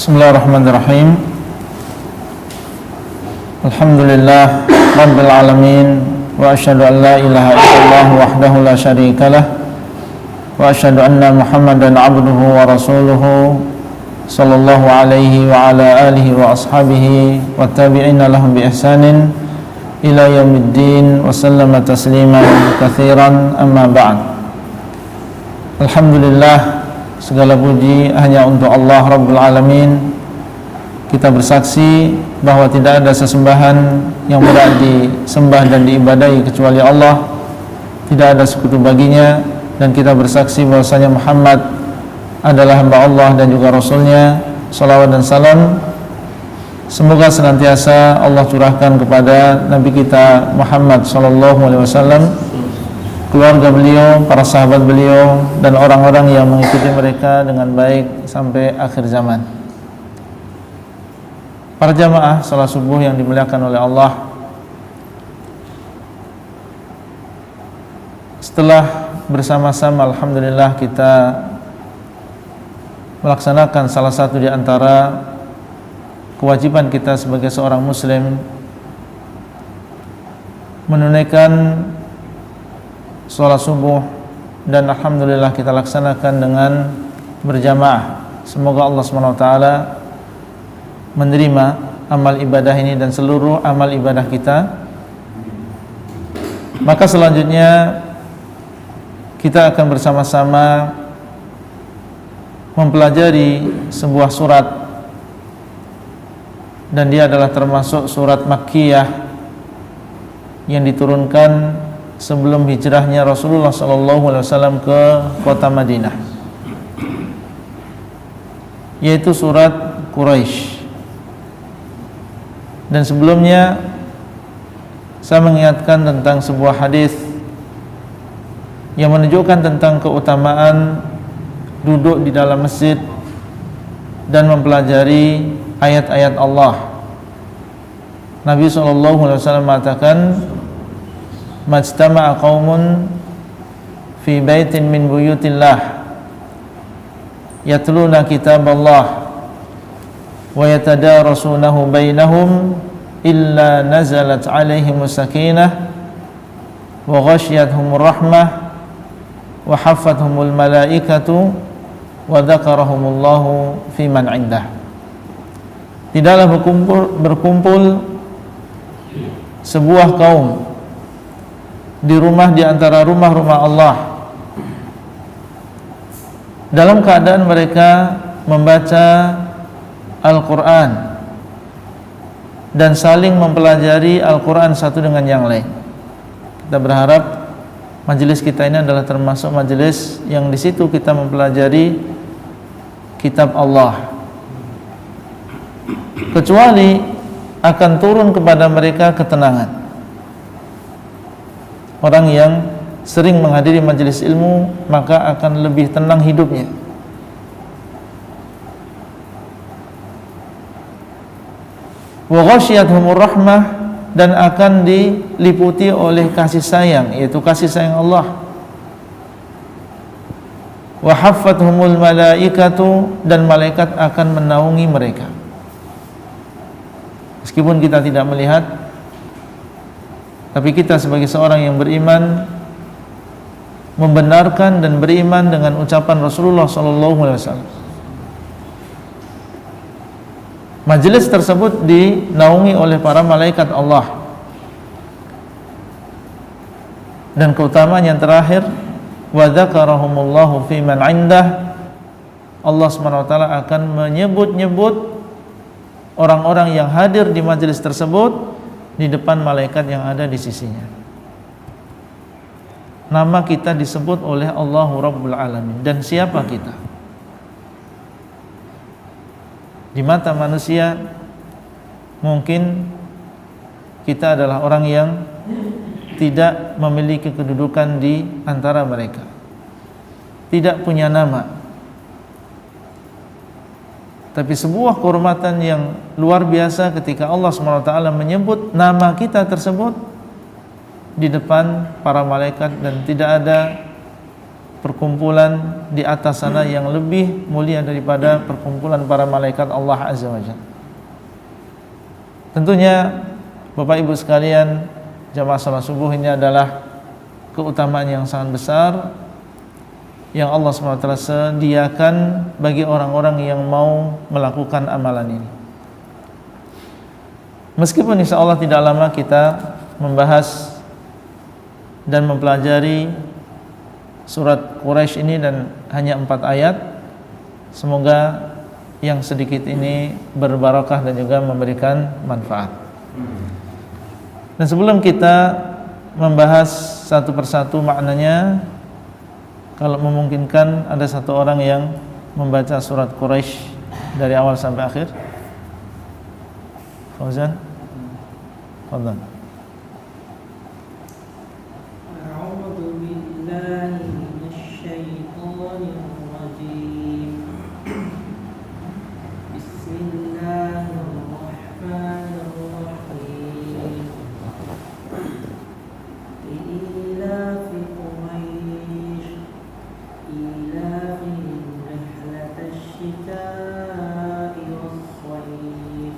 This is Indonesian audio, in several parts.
Bismillahirrahmanirrahim. Alhamdulillah Rabbil alamin. Wa asyhadu an la ilaha illallah wahdahu la syarikalah. Wa asyhadu anna Muhammadan abduhu wa rasuluhu sallallahu alaihi wa ala alihi wa ashabihi wa tabi'ina lahum bi ihsanin ila yaumiddin wa sallama tasliman katsiran, amma ba'd. Alhamdulillah, segala puji hanya untuk Allah Rabbul Alamin. Kita bersaksi bahwa tidak ada sesembahan yang berhak disembah dan diibadahi kecuali Allah. Tidak ada sekutu baginya. Dan kita bersaksi bahwasanya Muhammad adalah hamba Allah dan juga Rasulnya. Salawat dan salam semoga senantiasa Allah curahkan kepada Nabi kita Muhammad SAW, keluarga beliau, para sahabat beliau, dan orang-orang yang mengikuti mereka dengan baik sampai akhir zaman. Para jamaah salat subuh yang dimuliakan oleh Allah, setelah bersama-sama alhamdulillah kita melaksanakan salah satu di antara kewajiban kita sebagai seorang muslim, menunaikan sholat subuh, dan alhamdulillah kita laksanakan dengan berjamaah. Semoga Allah SWT menerima amal ibadah ini dan seluruh amal ibadah kita. Maka selanjutnya kita akan bersama-sama mempelajari sebuah surat, dan dia adalah termasuk surat Makkiyah yang diturunkan sebelum hijrahnya Rasulullah SAW ke kota Madinah, yaitu surat Quraisy. Dan sebelumnya saya mengingatkan tentang sebuah hadis yang menunjukkan tentang keutamaan duduk di dalam masjid dan mempelajari ayat-ayat Allah. Nabi SAW mengatakan, majtama'a qaumun fi baitin min buyutillah yatluna kitaballah wa yatadarasunahu bainahum illa nazalat alaihimus sakinah wa ghashiyatuhumur rahmah wa haffathumul malaikatu wa dzakarahumullahu fi man 'indah. Tidaklah berkumpul sebuah kaum di rumah di antara rumah-rumah Allah dalam keadaan mereka membaca Al-Quran dan saling mempelajari Al-Quran satu dengan yang lain. Kita berharap majelis kita ini adalah termasuk majelis yang di situ kita mempelajari kitab Allah, kecuali akan turun kepada mereka ketenangan. Orang yang sering menghadiri majelis ilmu maka akan lebih tenang hidupnya. Wa ghashiyatuhumur rahmah, dan akan diliputi oleh kasih sayang, yaitu kasih sayang Allah. Wa haffathumul malaikatu, dan malaikat akan menaungi mereka. Meskipun kita tidak melihat, tapi kita sebagai seorang yang beriman membenarkan dan beriman dengan ucapan Rasulullah SAW. Majelis tersebut dinaungi oleh para malaikat Allah. Dan keutamaan yang terakhir, wa dzakarahumullahu fi man 'indah, Allah SWT akan menyebut-nyebut orang-orang yang hadir di majelis tersebut di depan malaikat yang ada di sisinya. Nama kita disebut oleh Allahu Rabbul Alamin. Dan siapa kita? Di mata manusia mungkin kita adalah orang yang tidak memiliki kedudukan di antara mereka, tidak punya nama. Tapi sebuah kehormatan yang luar biasa ketika Allah SWT menyebut nama kita tersebut di depan para malaikat, dan tidak ada perkumpulan di atas sana yang lebih mulia daripada perkumpulan para malaikat Allah Azza wa Jalla. Tentunya Bapak Ibu sekalian, jamaah salat subuh ini adalah keutamaan yang sangat besar yang Allah SWT sediakan bagi orang-orang yang mau melakukan amalan ini. Meskipun insya Allah tidak lama kita membahas dan mempelajari surat Quraisy ini dan hanya 4 ayat, semoga yang sedikit ini berbarakah dan juga memberikan manfaat. Dan sebelum kita membahas satu persatu maknanya, kalau memungkinkan ada satu orang yang membaca surat Quraisy dari awal sampai akhir. Fauzan, fadhal. A'udzu billahi minasy syaithanir rajim. Bismillahirrahmanirrahim. Ilafi Quraisy ilafihim rihlatasy syitaa'i was-shayf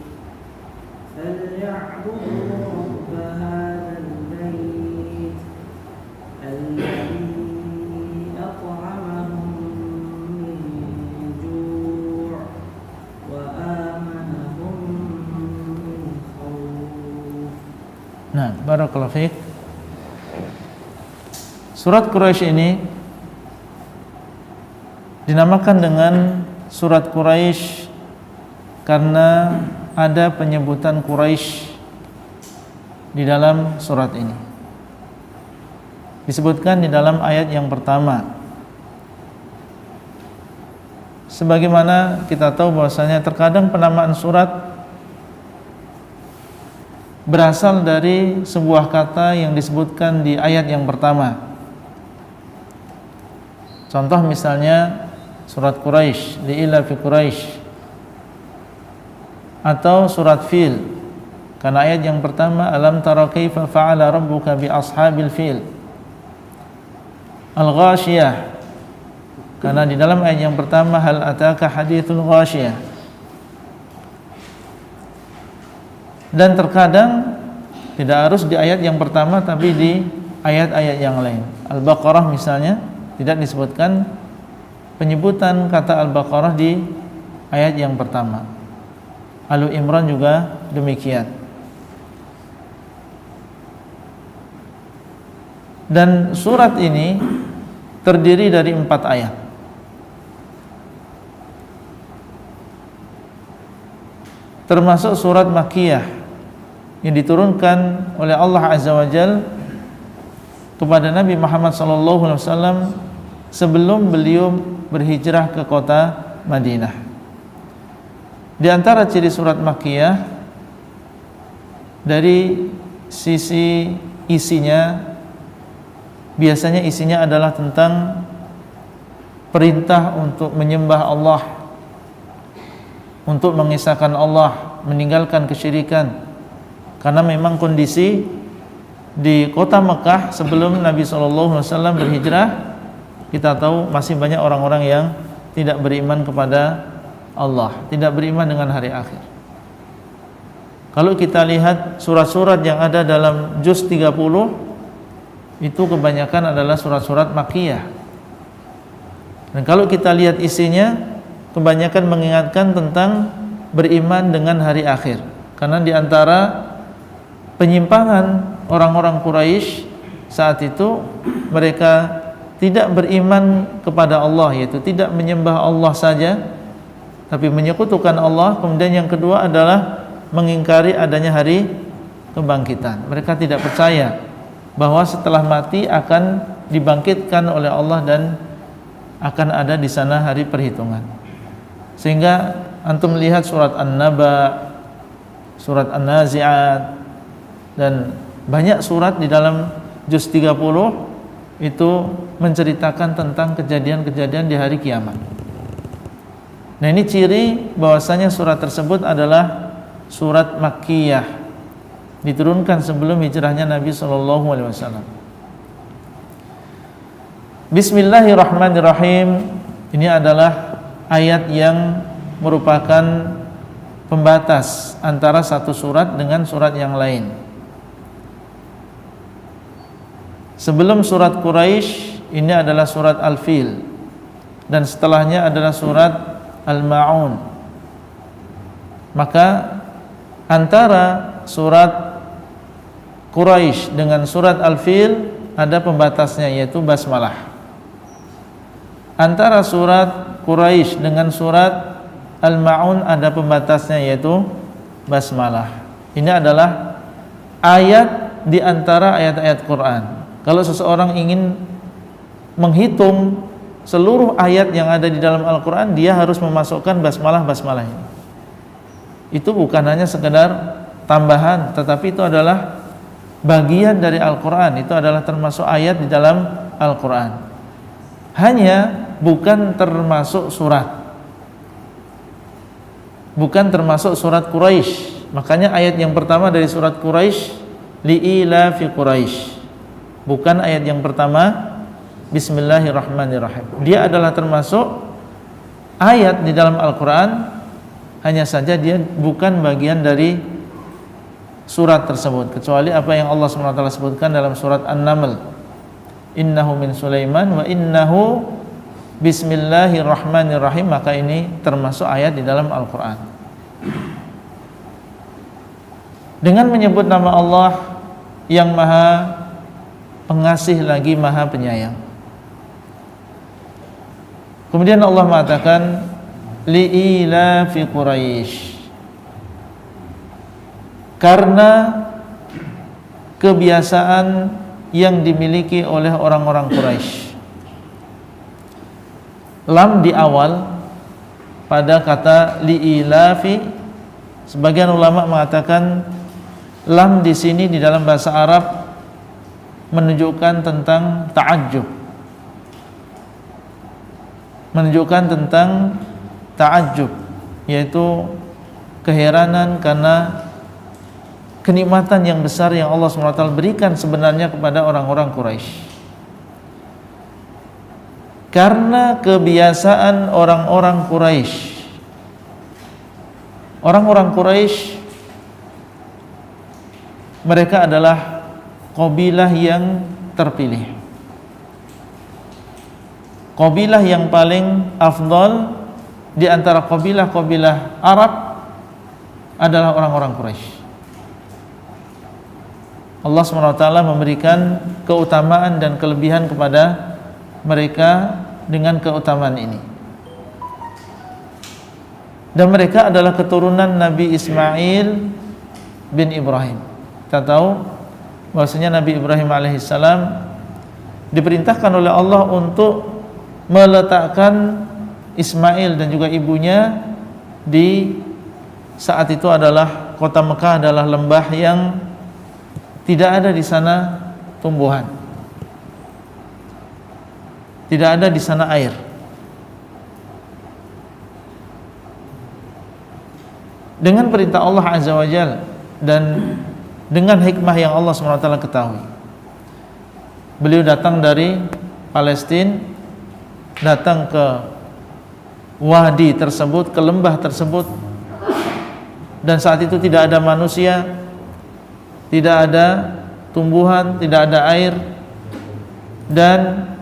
فليعبدوا رب هذا البيت الذي أطعمهم من جوع وآمنهم من خوف. Nah, barakallahu fiik. Surat Quraisy ini dinamakan dengan surat Quraisy karena ada penyebutan Quraisy di dalam surat ini. Disebutkan di dalam ayat yang pertama. Sebagaimana kita tahu bahwasanya terkadang penamaan surat berasal dari sebuah kata yang disebutkan di ayat yang pertama. Contoh misalnya surat Quraisy, li'ilafi Quraisy, atau surat Fil karena ayat yang pertama alam tara kaifa fa'ala rabbuka bi ashabil fil. Al-Ghasyiyah karena di dalam ayat yang pertama hal ataka hadithul ghasyiyah. Dan terkadang tidak harus di ayat yang pertama tapi di ayat-ayat yang lain. Al-Baqarah misalnya tidak disebutkan penyebutan kata Al-Baqarah di ayat yang pertama. Alu Imran juga demikian. Dan surat ini terdiri dari 4 ayat. Termasuk surat Makkiyah yang diturunkan oleh Allah Azza wa Jalla kepada Nabi Muhammad SAW sebelum beliau berhijrah ke kota Madinah. Di antara ciri surat Makkiyah dari sisi isinya, biasanya isinya adalah tentang perintah untuk menyembah Allah, untuk mengisahkan Allah, meninggalkan kesyirikan. Karena memang kondisi di kota Mekah sebelum Nabi SAW berhijrah, kita tahu masih banyak orang-orang yang tidak beriman kepada Allah, tidak beriman dengan hari akhir. Kalau kita lihat surat-surat yang ada dalam juz 30, itu kebanyakan adalah surat-surat Makkiyah. Dan kalau kita lihat isinya, kebanyakan mengingatkan tentang beriman dengan hari akhir. Karena di antara penyimpangan orang-orang Quraisy saat itu, mereka tidak beriman kepada Allah, yaitu tidak menyembah Allah saja, tapi menyekutukan Allah. Kemudian yang kedua adalah mengingkari adanya hari kebangkitan. Mereka tidak percaya bahwa setelah mati akan dibangkitkan oleh Allah dan akan ada di sana hari perhitungan. Sehingga antum melihat surat An-Naba, surat An-Nazi'at, dan banyak surat di dalam juz 30 itu menceritakan tentang kejadian-kejadian di hari kiamat. Nah, ini ciri bahwasanya surat tersebut adalah surat Makkiyah, diturunkan sebelum hijrahnya Nabi SAW. Bismillahirrahmanirrahim. Ini adalah ayat yang merupakan pembatas antara satu surat dengan surat yang lain. Sebelum surat Quraisy ini adalah surat Al-Fil, dan setelahnya adalah surat Al-Ma'un. Maka antara surat Quraisy dengan surat Al-Fil ada pembatasnya, yaitu basmalah. Antara surat Quraisy dengan surat Al-Ma'un ada pembatasnya, yaitu basmalah. Ini adalah ayat di antara ayat-ayat Quran. Kalau seseorang ingin menghitung seluruh ayat yang ada di dalam Al-Quran, dia harus memasukkan basmalah ini. Itu bukan hanya sekedar tambahan, tetapi itu adalah bagian dari Al-Quran. Itu adalah termasuk ayat di dalam Al-Quran. Hanya bukan termasuk surat, bukan termasuk surat Quraisy. Makanya ayat yang pertama dari surat Quraisy, li'ila fi Quraisy, bukan ayat yang pertama Bismillahirrahmanirrahim. Dia adalah termasuk ayat di dalam Al-Quran, hanya saja dia bukan bagian dari surat tersebut, kecuali apa yang Allah SWT sebutkan dalam surat An-Naml, innahu min Sulaiman wa innahu Bismillahirrahmanirrahim. Maka ini termasuk ayat di dalam Al-Quran. Dengan menyebut nama Allah yang maha pengasih lagi maha penyayang. Kemudian Allah mengatakan li'ila fi Quraisy, karena kebiasaan yang dimiliki oleh orang-orang Quraisy. Lam di awal pada kata li'ilafi, sebagian ulama mengatakan lam di sini di dalam bahasa Arab menunjukkan tentang ta'ajjub, menunjukkan tentang ta'ajjub, yaitu keheranan karena kenikmatan yang besar yang Allah SWT berikan sebenarnya kepada orang-orang Quraisy. Karena kebiasaan orang-orang Quraisy, orang-orang Quraisy mereka adalah qabilah yang terpilih, qabilah yang paling afdal di antara qabilah-qabilah Arab adalah orang-orang Quraisy. Allah SWT memberikan keutamaan dan kelebihan kepada mereka dengan keutamaan ini. Dan mereka adalah keturunan Nabi Ismail bin Ibrahim. Kita tahu bahwasanya Nabi Ibrahim alaihissalam diperintahkan oleh Allah untuk meletakkan Ismail dan juga ibunya di saat itu adalah kota Mekah adalah lembah yang tidak ada di sana tumbuhan, tidak ada di sana air. Dengan perintah Allah Azza wa Jalla dan dengan hikmah yang Allah SWT ketahui, beliau datang dari Palestina, datang ke wadi tersebut, ke lembah tersebut, dan saat itu tidak ada manusia, tidak ada tumbuhan, tidak ada air, dan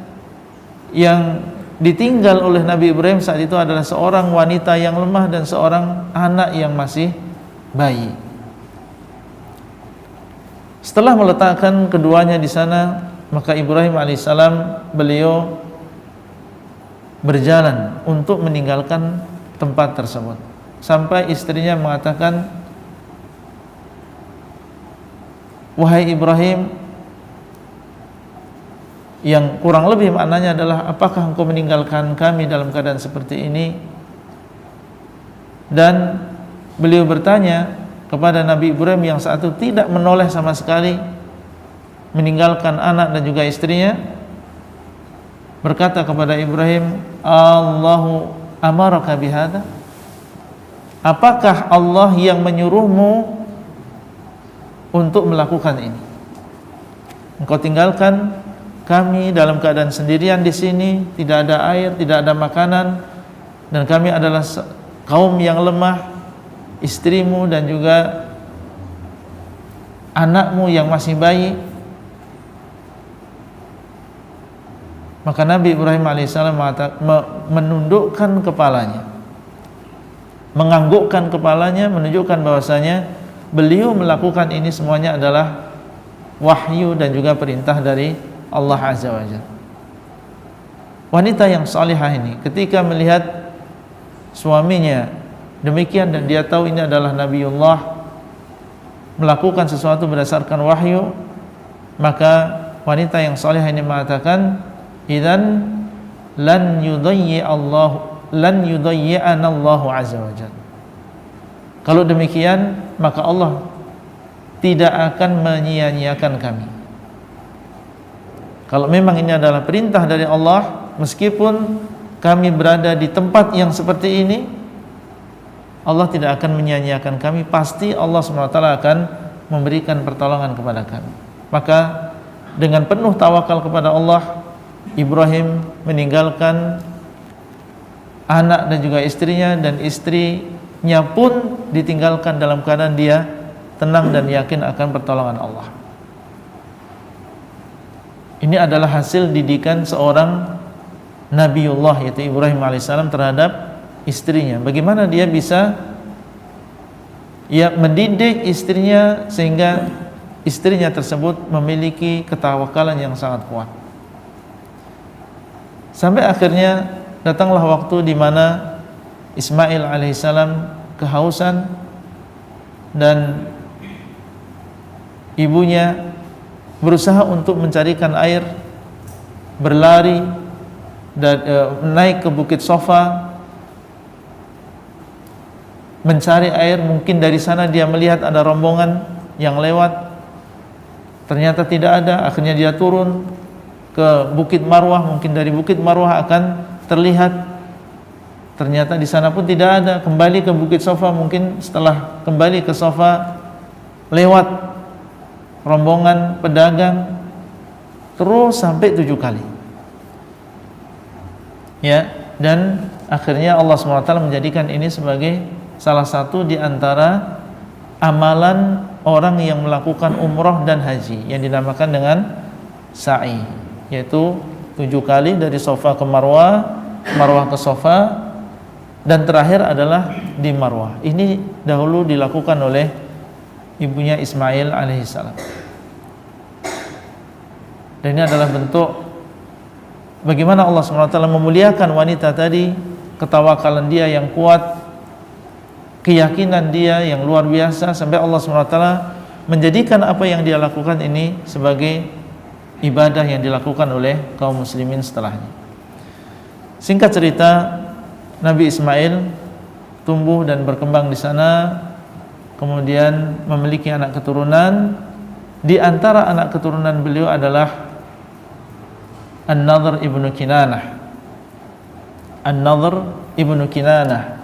yang ditinggal oleh Nabi Ibrahim saat itu adalah seorang wanita yang lemah dan seorang anak yang masih bayi. Setelah meletakkan keduanya di sana, maka Ibrahim alaihissalam beliau berjalan untuk meninggalkan tempat tersebut, sampai istrinya mengatakan, wahai Ibrahim, yang kurang lebih maknanya adalah apakah engkau meninggalkan kami dalam keadaan seperti ini? Dan beliau bertanya kepada Nabi Ibrahim yang saat itu tidak menoleh sama sekali, meninggalkan anak dan juga istrinya, berkata kepada Ibrahim, Allahu amaraka bihada, apakah Allah yang menyuruhmu untuk melakukan ini? Engkau tinggalkan kami dalam keadaan sendirian di sini, tidak ada air, tidak ada makanan, dan kami adalah kaum yang lemah, istrimu dan juga anakmu yang masih bayi. Maka Nabi Ibrahim alaihissalam menundukkan kepalanya, menganggukkan kepalanya, menunjukkan bahwasanya beliau melakukan ini semuanya adalah wahyu dan juga perintah dari Allah Azza wa Jalla. Wanita yang salihah ini ketika melihat suaminya demikian dan dia tahu ini adalah Nabiullah melakukan sesuatu berdasarkan wahyu, maka wanita yang salihah ini mengatakan, idzan lan yudayyi'ana Allahu azza wa jalla. Kalau demikian, maka Allah tidak akan menyia-nyiakan kami. Kalau memang ini adalah perintah dari Allah, meskipun kami berada di tempat yang seperti ini, Allah tidak akan menyia-nyiakan kami. Pasti Allah SWT akan memberikan pertolongan kepada kami. Maka dengan penuh tawakal kepada Allah, Ibrahim meninggalkan anak dan juga istrinya, dan istrinya pun ditinggalkan dalam keadaan dia tenang dan yakin akan pertolongan Allah. Ini adalah hasil didikan seorang Nabiullah, yaitu Ibrahim alaihissalam, terhadap istrinya. Bagaimana dia bisa mendidik istrinya sehingga istrinya tersebut memiliki ketawakalan yang sangat kuat. Sampai akhirnya datanglah waktu di mana Ismail alaihissalam kehausan dan ibunya berusaha untuk mencarikan air, berlari dan naik ke Bukit Sofa mencari air. Mungkin dari sana dia melihat ada rombongan yang lewat, ternyata tidak ada. Akhirnya dia turun ke Bukit Marwah, mungkin dari Bukit Marwah akan terlihat, ternyata di sana pun tidak ada. Kembali ke Bukit Sofa, mungkin setelah kembali ke Sofa lewat rombongan pedagang, terus sampai 7 kali. Ya, dan akhirnya Allah SWT menjadikan ini sebagai salah satu di antara amalan orang yang melakukan umroh dan haji yang dinamakan dengan sa'i, yaitu 7 kali dari Sofa ke Marwah, Marwah ke Sofa, dan terakhir adalah di Marwah. Ini dahulu dilakukan oleh ibunya Ismail alaihissalam. Dan ini adalah bentuk bagaimana Allah SWT memuliakan wanita tadi, ketawakalan dia yang kuat, keyakinan dia yang luar biasa, sampai Allah SWT menjadikan apa yang dia lakukan ini sebagai ibadah yang dilakukan oleh kaum muslimin setelahnya. Singkat cerita, Nabi Ismail tumbuh dan berkembang di sana, kemudian memiliki anak keturunan. Di antara anak keturunan beliau adalah An-Nadhr ibnu Kinanah. An-Nadhr ibnu Kinanah.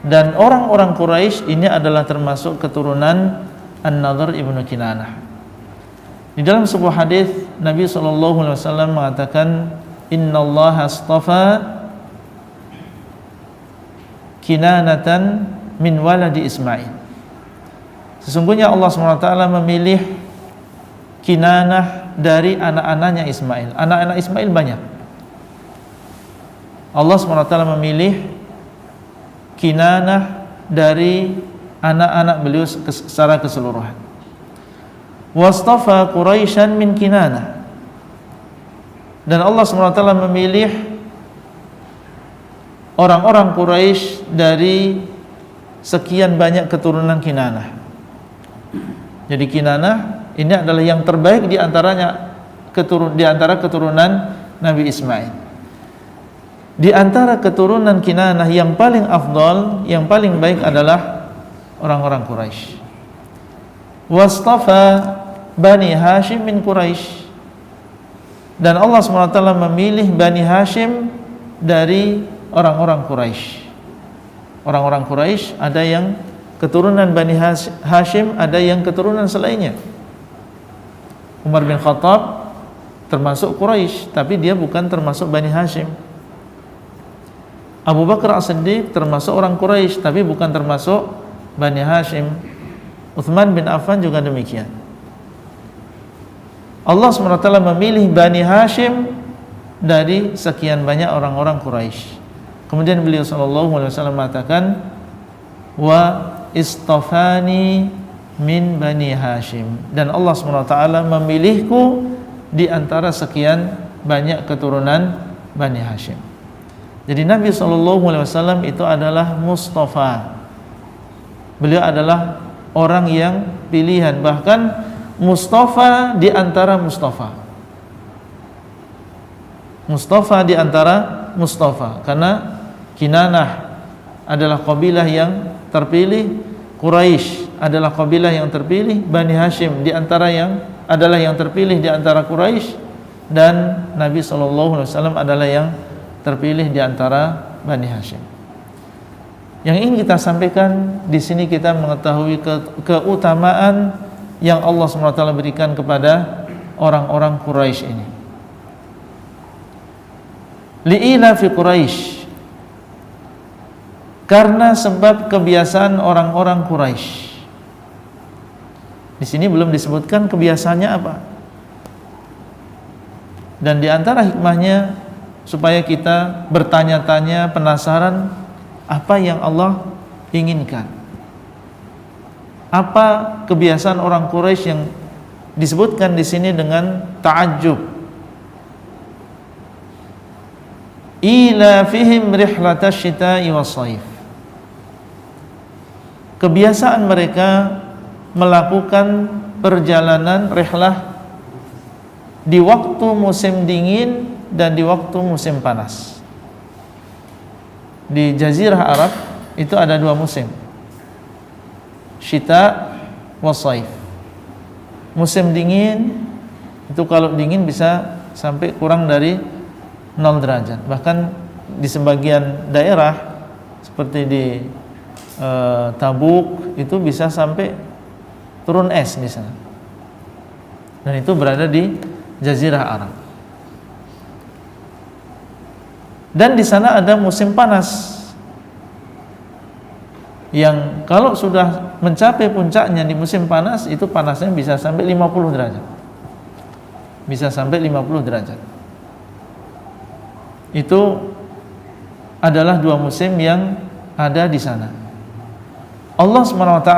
Dan orang-orang Quraisy ini adalah termasuk keturunan An-Nadhr ibnu Kinanah. Di dalam sebuah hadis Nabi SAW mengatakan, Innallaha astafa Kinanatan min waladi Ismail. Sesungguhnya Allah SWT memilih Kinanah dari anak-anaknya Ismail. Anak-anak Ismail banyak. Allah SWT memilih Kinanah dari anak-anak beliau secara keseluruhan. Wastafa Quraisyan min Kinanah. Dan Allah SWT memilih orang-orang Quraisy dari sekian banyak keturunan Kinanah. Jadi Kinanah ini adalah yang terbaik di antaranya di antara keturunan Nabi Ismail. Di antara keturunan Kinanah yang paling afdal, yang paling baik adalah orang-orang Quraisy. Wastafa Bani Hashim min Quraisy. Dan Allah SWT memilih Bani Hashim dari orang-orang Quraisy. Orang-orang Quraisy ada yang keturunan Bani Hashim, ada yang keturunan selainnya. Umar bin Khattab termasuk Quraisy, tapi dia bukan termasuk Bani Hashim. Abu Bakar As-Siddiq termasuk orang Quraisy, tapi bukan termasuk Bani Hashim. Utsman bin Affan juga demikian. Allah SWT memilih Bani Hashim dari sekian banyak orang-orang Quraisy. Kemudian beliau SAW mengatakan, wa istafani min Bani Hashim, dan Allah SWT memilihku di antara sekian banyak keturunan Bani Hashim. Jadi Nabi SAW itu adalah Mustafa. Beliau adalah orang yang pilihan, bahkan Mustafa di antara Mustafa. Mustafa di antara Mustafa, karena Kinanah adalah kabilah yang terpilih, Quraisy adalah kabilah yang terpilih, Bani Hashim di antara yang adalah yang terpilih di antara Quraisy, dan Nabi SAW adalah yang terpilih di antara Bani Hashim. Yang ingin kita sampaikan di sini, kita mengetahui keutamaan yang Allah SWT berikan kepada orang-orang Quraisy ini. Li'ila fi Quraisy, karena sebab kebiasaan orang-orang Quraisy. Di sini belum disebutkan kebiasaannya apa. Dan di antara hikmahnya supaya kita bertanya-tanya, penasaran apa yang Allah inginkan. Apa kebiasaan orang Quraisy yang disebutkan di sini dengan ta'ajjub? Ila fihim rihlatash shita'i was-shaif. Kebiasaan mereka melakukan perjalanan rihlah di waktu musim dingin dan di waktu musim panas. Di Jazirah Arab itu ada dua musim, Syita was-Saif. Musim dingin itu kalau dingin bisa sampai kurang dari 0 derajat. Bahkan di sebagian daerah seperti di Tabuk itu bisa sampai turun es di sana. Dan itu berada di Jazirah Arab. Dan di sana ada musim panas yang kalau sudah mencapai puncaknya di musim panas, itu panasnya bisa sampai 50 derajat. Bisa sampai 50 derajat. Itu adalah dua musim yang ada di sana. Allah SWT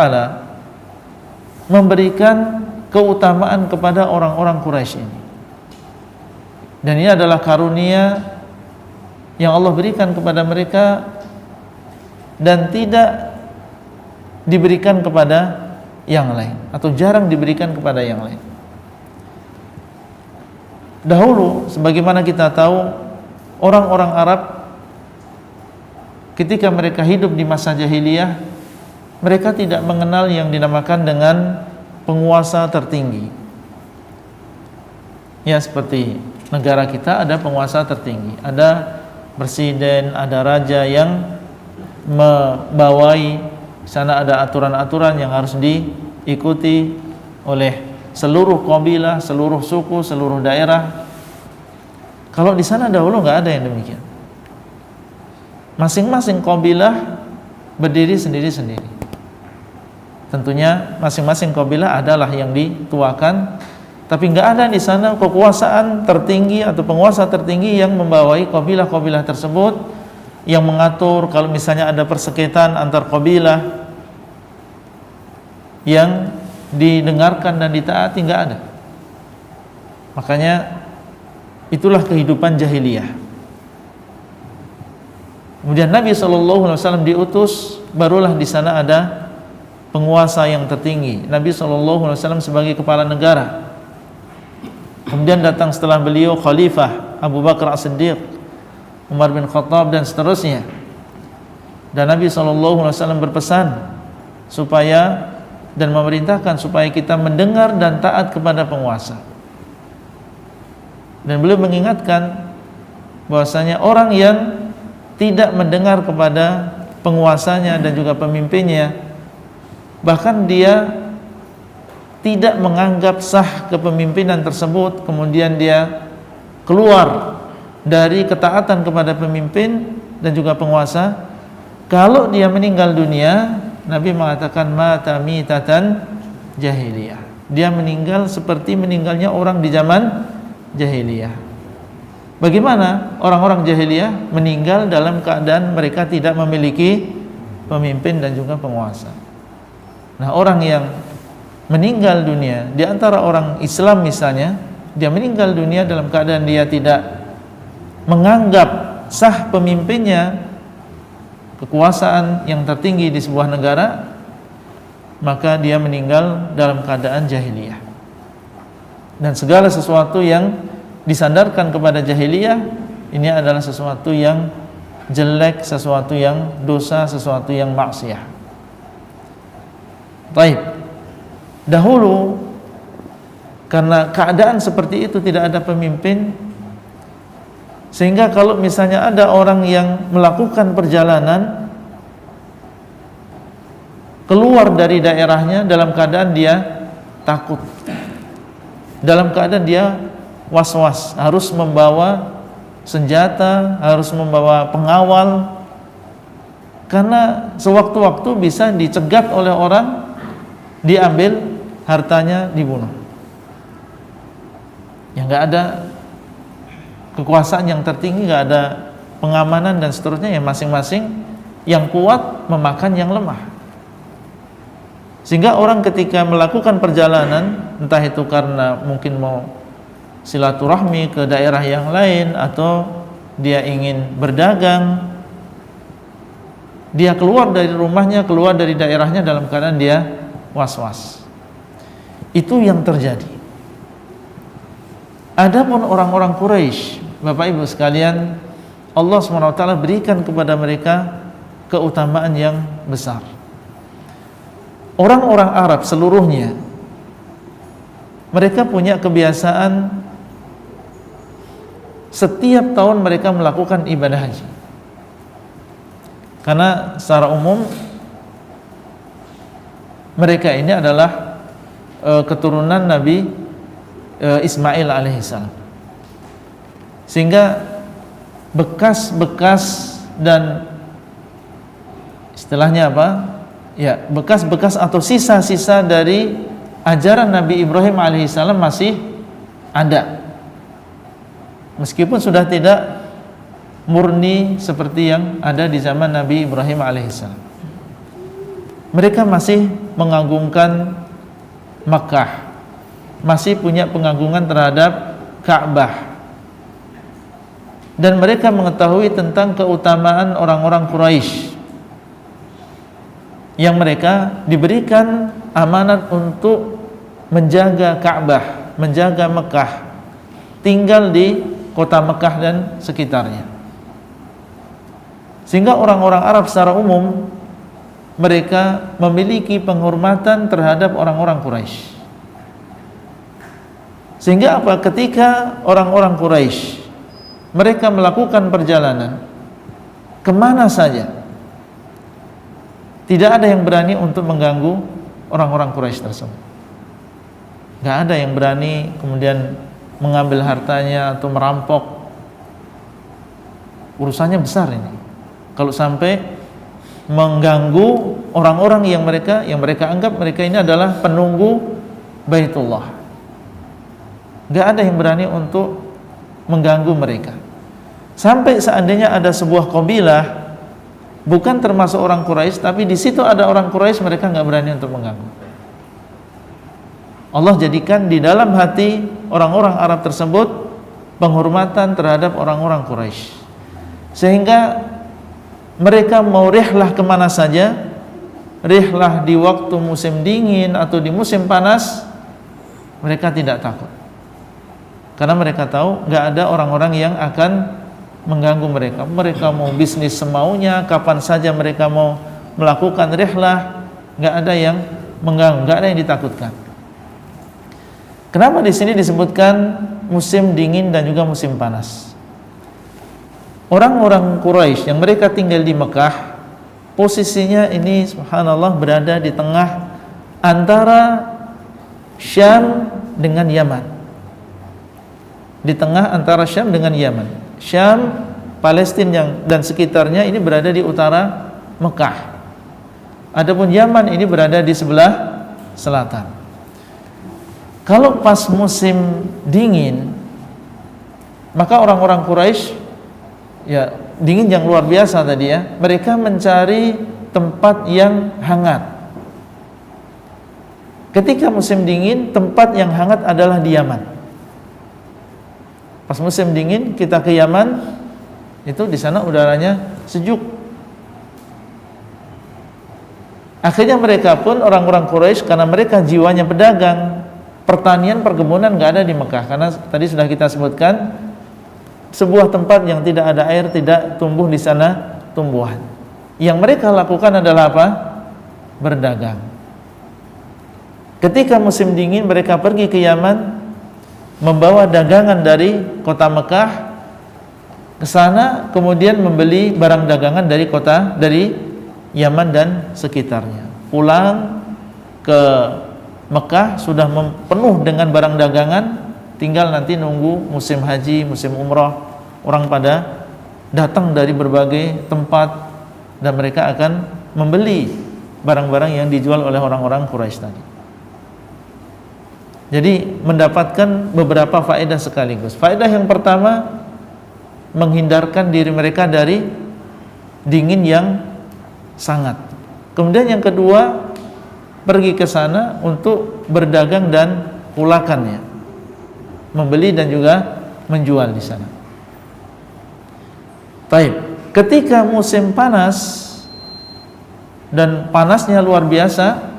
memberikan keutamaan kepada orang-orang Quraisy ini. Dan ini adalah karunia yang Allah berikan kepada mereka dan tidak diberikan kepada yang lain, atau jarang diberikan kepada yang lain. Dahulu, sebagaimana kita tahu, orang-orang Arab ketika mereka hidup di masa jahiliyah, mereka tidak mengenal yang dinamakan dengan penguasa tertinggi. Ya, seperti negara kita ada penguasa tertinggi, ada presiden, ada raja yang membawai, sana ada aturan-aturan yang harus diikuti oleh seluruh kabilah, seluruh suku, seluruh daerah. Kalau di sana dahulu nggak ada yang demikian. Masing-masing kabilah berdiri sendiri-sendiri. Tentunya masing-masing kabilah adalah yang dituakan, tapi nggak ada di sana kekuasaan tertinggi atau penguasa tertinggi yang membawai kabilah-kabilah tersebut, yang mengatur kalau misalnya ada persengketaan antar kabilah, yang didengarkan dan ditaati, nggak ada. Makanya itulah kehidupan jahiliyah. Kemudian Nabi SAW diutus, barulah di sana ada penguasa yang tertinggi, Nabi SAW sebagai kepala negara. Kemudian datang setelah beliau Khalifah Abu Bakar As-Siddiq, Umar bin Khattab, dan seterusnya. Dan Nabi SAW berpesan supaya dan memerintahkan supaya kita mendengar dan taat kepada penguasa. Dan beliau mengingatkan bahwasanya orang yang tidak mendengar kepada penguasanya dan juga pemimpinnya, bahkan dia tidak menganggap sah kepemimpinan tersebut, kemudian dia keluar dari ketaatan kepada pemimpin dan juga penguasa, kalau dia meninggal dunia, Nabi mengatakan mata mitatan jahiliyah. Dia meninggal seperti meninggalnya orang di zaman jahiliyah. Bagaimana orang-orang jahiliyah meninggal dalam keadaan mereka tidak memiliki pemimpin dan juga penguasa. Nah, orang yang meninggal dunia di antara orang Islam misalnya, dia meninggal dunia dalam keadaan dia tidak menganggap sah pemimpinnya, kekuasaan yang tertinggi di sebuah negara, maka dia meninggal dalam keadaan jahiliyah. Dan segala sesuatu yang disandarkan kepada jahiliyah ini adalah sesuatu yang jelek, sesuatu yang dosa, sesuatu yang maksiat. Baik. Dahulu karena keadaan seperti itu, tidak ada pemimpin, sehingga kalau misalnya ada orang yang melakukan perjalanan keluar dari daerahnya dalam keadaan dia takut, dalam keadaan dia was-was, harus membawa senjata, harus membawa pengawal, karena sewaktu-waktu bisa dicegat oleh orang, diambil hartanya, dibunuh. Ya nggak ada kekuasaan yang tertinggi, nggak ada pengamanan dan seterusnya, ya masing-masing yang kuat memakan yang lemah. Sehingga orang ketika melakukan perjalanan, entah itu karena mungkin mau silaturahmi ke daerah yang lain atau dia ingin berdagang, dia keluar dari rumahnya, keluar dari daerahnya dalam keadaan dia was-was. Itu yang terjadi. Adapun orang-orang Quraisy, Bapak Ibu sekalian, Allah SWT berikan kepada mereka keutamaan yang besar. Orang-orang Arab seluruhnya, mereka punya kebiasaan setiap tahun mereka melakukan ibadah haji. Karena secara umum mereka ini adalah keturunan Nabi Ismail alaihissalam, sehingga bekas-bekas dan istilahnya apa? Ya, bekas-bekas atau sisa-sisa dari ajaran Nabi Ibrahim alaihissalam masih ada, meskipun sudah tidak murni seperti yang ada di zaman Nabi Ibrahim alaihissalam. Mereka masih mengagungkan Makkah, masih punya pengagungan terhadap Ka'bah, dan mereka mengetahui tentang keutamaan orang-orang Quraisy yang mereka diberikan amanat untuk menjaga Ka'bah, menjaga Mekah, tinggal di kota Mekah dan sekitarnya. Sehingga orang-orang Arab secara umum mereka memiliki penghormatan terhadap orang-orang Quraisy. Sehingga apa? Ketika orang-orang Quraisy mereka melakukan perjalanan kemana saja, tidak ada yang berani untuk mengganggu orang-orang Quraisy tersebut. Gak ada yang berani kemudian mengambil hartanya atau merampok. Urusannya besar ini. Kalau sampai mengganggu orang-orang yang mereka anggap mereka ini adalah penunggu Baitullah, gak ada yang berani untuk mengganggu mereka. Sampai seandainya ada sebuah kabilah bukan termasuk orang Quraisy, tapi di situ ada orang Quraisy, mereka nggak berani untuk mengganggu. Allah jadikan di dalam hati orang-orang Arab tersebut penghormatan terhadap orang-orang Quraisy, sehingga mereka mau rihlah kemana saja, rihlah di waktu musim dingin atau di musim panas, mereka tidak takut, karena mereka tahu nggak ada orang-orang yang akan mengganggu mereka. Mereka mau bisnis semaunya, kapan saja mereka mau melakukan rihlah, nggak ada yang mengganggu, nggak ada yang ditakutkan. Kenapa di sini disebutkan musim dingin dan juga musim panas? Orang-orang Quraisy yang mereka tinggal di Mekah, posisinya ini subhanallah berada di tengah antara Syam dengan Yaman. di tengah antara Syam dengan Yaman. Syam, Palestina dan sekitarnya ini berada di utara Mekah. Adapun Yaman ini berada di sebelah selatan. Kalau pas musim dingin, maka orang-orang Quraisy, ya dingin yang luar biasa tadi ya, mereka mencari tempat yang hangat. Ketika musim dingin, tempat yang hangat adalah di Yaman. Pas musim dingin kita ke Yaman, itu di sana udaranya sejuk. Akhirnya mereka pun, orang-orang Quraisy, karena mereka jiwanya pedagang, pertanian, perkebunan nggak ada di Mekah, karena tadi sudah kita sebutkan sebuah tempat yang tidak ada air, tidak tumbuh di sana tumbuhan. Yang mereka lakukan adalah apa? Berdagang. Ketika musim dingin mereka pergi ke Yaman, membawa dagangan dari kota Mekah ke sana, kemudian membeli barang dagangan dari Yaman dan sekitarnya. Pulang ke Mekah sudah penuh dengan barang dagangan, tinggal nanti nunggu musim haji, musim umrah. Orang pada datang dari berbagai tempat dan mereka akan membeli barang-barang yang dijual oleh orang-orang Quraisy tadi. Jadi mendapatkan beberapa faedah sekaligus. Faedah yang pertama, menghindarkan diri mereka dari dingin yang sangat. Kemudian yang kedua, pergi ke sana untuk berdagang dan pulakannya, membeli dan juga menjual di sana. Baik, ketika musim panas dan panasnya luar biasa,